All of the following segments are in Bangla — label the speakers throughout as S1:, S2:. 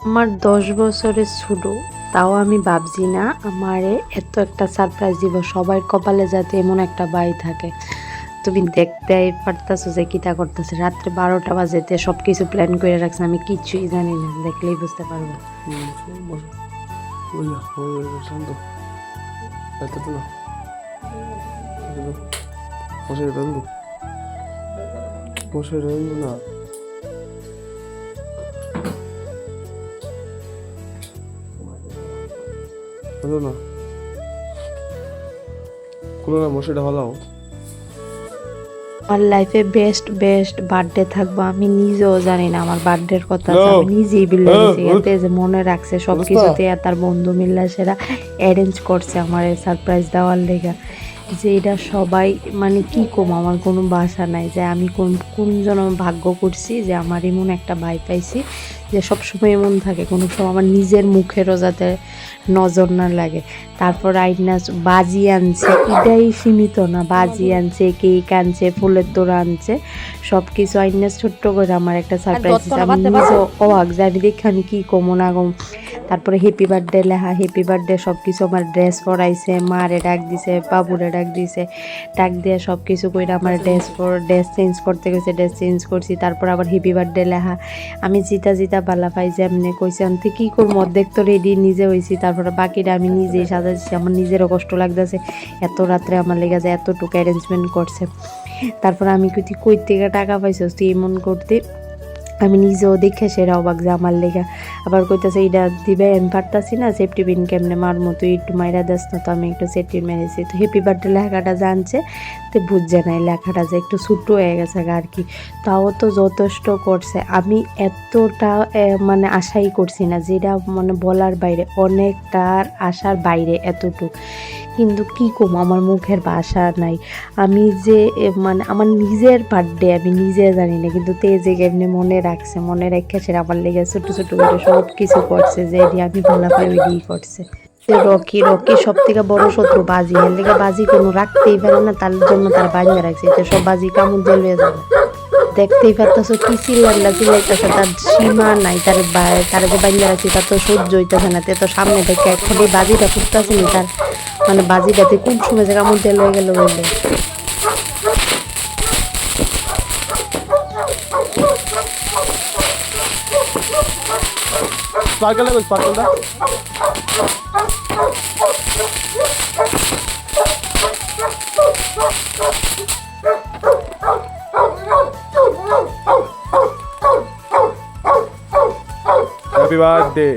S1: আমার 10 বছরের ছোট, তাও আমি ভাবছি না আমারে এত একটা সারপ্রাইজ দিব। সবার কপালে যাতে এমন একটা ভাই থাকে। তুমি দেখতেই পারতাছো যে কিতা করতেছে। রাত্রে 12টা বাজেতে সবকিছু প্ল্যান করে রাখছে, আমি কিচ্ছুই জানি না, দেখলেই বুঝতে পারবো।
S2: না হলো না খুলো না মশারিটা হলাও।
S1: আমার লাইফে বেস্ট বার্থডে থাকবো, আমি নিজেও জানি না আমার বার্থডের কথা আছে। আমি নিজেই বিলে গেছি এতে যে মনে রাখছে সবকিছুতে, আর তার বন্ধু মিল্লা সেরা অ্যারেঞ্জ করছে আমার সারপ্রাইজ দেওয়ার লেগা। যে এটা সবাই মানে কি কম, আমার কোনো বাসা নাই যে আমি কোন জন্য ভাগ্য করছি যে আমার এমন একটা ভাই পাইছি যে সবসময় এমন থাকে, কোনো সময় আমার নিজের মুখেরও যাতে নজর না লাগে। তারপর আইনা বাজি আনছে, এটাই সীমিত না, বাজি আনছে, কেক আনছে, ফুলের তোড়া আনছে, সব কিছু আইনা ছোট্ট করে আমার একটা সারপ্রাইজ দিচ্ছে। আমি নিজেও অবাক যে আমি দেখি আমি কী কমো না কম। তারপরে হ্যাপি বার্থডে লেখা, হ্যাপি বার্থডে সব কিছু, আমার ড্রেস পরাইছে, মারে ডাক দিছে, বাবুরে ডাক দিছে, ডাক দিয়ে সব কিছু করে আমার ড্রেস চেঞ্জ করতে গেছে, ড্রেস চেঞ্জ করছি। তারপর আবার হ্যাপি বার্থডে লেখা, আমি জিতা পালা পাই যে এমনি কইছে আমি কী করবো, অর্ধেক তো রেডি নিজে হয়েছি, তারপরে বাকিটা আমি নিজেই সাজাচ্ছি। আমার নিজেরও কষ্ট লাগতেছে, এত রাত্রে আমার লেগে যায়, এতটুকু অ্যারেঞ্জমেন্ট করছে। তারপর আমি কই থেকে টাকা পাইছস তুই এমন করতে, আমি নিজেও দেখে সেরা অবাক যে আমার লেখা। আবার কইতেছে এইটা দিবে, আমি পারতাছি না, সেফটি পিন কেমনে মারমো, তুই একটু মাইরা দাস না। তো আমি একটু সেফটি মেরেছি। তো হ্যাপি বার্থডে লেখাটা জানছে, তো বুঝছে না এই লেখাটা যে একটু ছোটো হয়ে গেছে আর কি। তাও তো যথেষ্ট করছে, আমি এতটা মানে আশাই করছি না, যেটা মানে বলার বাইরে, অনেকটার আশার বাইরে এতটুক। কিন্তু কী কম, আমার মুখের ভাষা নাই। আমি যে মানে আমার নিজের বার্থডে আমি নিজে জানি না, কিন্তু তে যে কেমনি মনে রাখছে, মনে রেখে সে আমার লেগে ছোটো ছোটো করে সব কিছু করছে, যে এটি আমি ভালো পাই ওইটাই করছে। রকি সব থেকে বড় শত্রু বাজি, এর লেগে বাজি কোনো রাখতেই পারে না, তার জন্য তার বাজিয়ে রাখছে, এটা সব বাজি কামড় দিয়ে লয়ে যাবে। দেখতেই পারতেছো কি চিল্লাইতেছে, তার সীমা নাই। তার যে বাজিয়ে রাখছি তার তো সহ্য হইতেছে না, তে তো সামনে থেকে এখন এই বাজিটা ফুটতেছে নি, তার মানে বাজিটাতে কোন সময় যে কামড় দিয়ে লয়ে গেল বললে।
S2: স্পার্কেল লাগবে, স্পার্কেলটা হ্যাপি বার্থডে।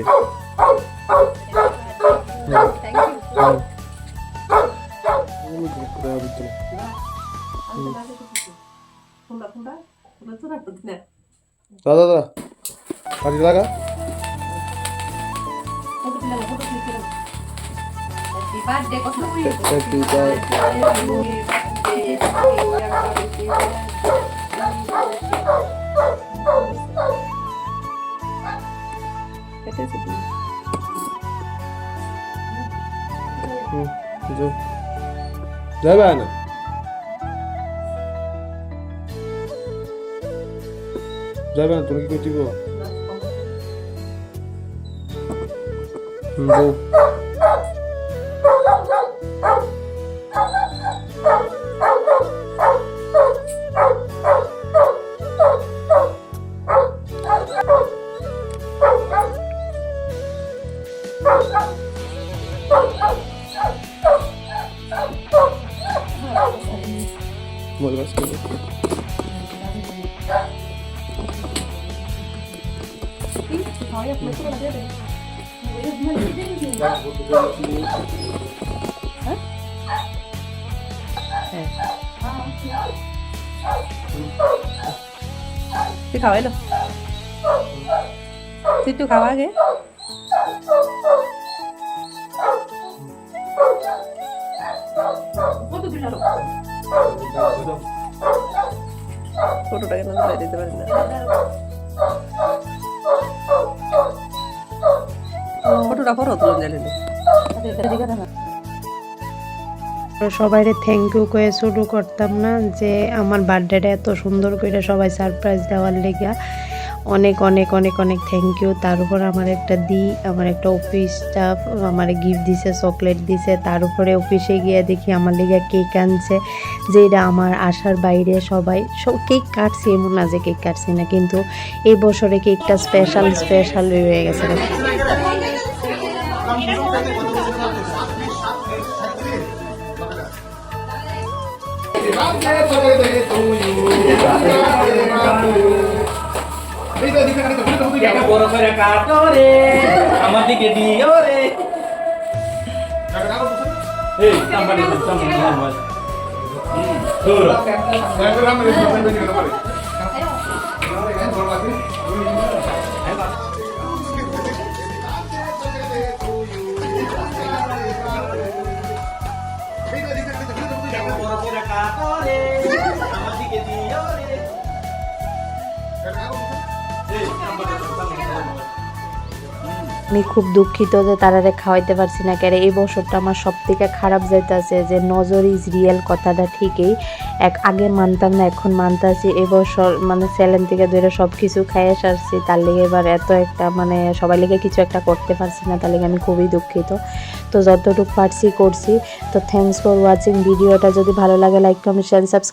S2: দাদা দাদা কাটি লাগা যাবে না যাবে না, তুমি কি করতে গো?
S3: তুই খাওয়াইলো, তুই তো খাওয়া আগে। ফটোটা কেন দিতে পারেন না, ফটোটা করো তুলে জানেন।
S1: সবাইরে থ্যাংক ইউ করে শুরু করতাম না যে আমার বার্থডেটা এত সুন্দর করে সবাই সারপ্রাইজ দেওয়ার লেগে। অনেক অনেক অনেক অনেক থ্যাংক ইউ। তার উপর আমার একটা আমার একটা অফিস স্টাফ আমার গিফট দিছে, চকলেট দিছে। তার উপরে অফিসে গিয়ে দেখি আমার লিগে কেক আনছে, যেটা আমার আশার বাইরে। সবাই সব কেক কাটছি, এমন না যে কেক কাটছি না, কিন্তু এই বছরে কেকটা স্পেশাল হয়ে গেছে।
S4: বড় করে কাটো রে, আমার দিকে দিও রে। এই নাম্বারে নাম্বার বড় করে কাটো রে, আমার দিকে দিও রে।
S1: আমি খুব দুঃখিত যে তারারে খাওয়াইতে পারছি না। কেন এই বছরটা আমার সব থেকে খারাপ যাইতেছে, যে নজর ইজ রিয়েল কথাটা ঠিকই আগে মানতাম না, এখন মানতেছি। এবছর মানে স্যালেন থেকে ধরে সব কিছু খাইয়ে সারছি, তার লেগে এবার এত একটা মানে সবাই লেগে কিছু একটা করতে পারছি না, তার লেগে আমি খুবই দুঃখিত। তো যতটুকু পারছি করছি। তো থ্যাংকস ফর ওয়াচিং ভিডিওটা। যদি ভালো লাগে লাইক কমেন্ট শেয়ার সাবস্ক্রাইব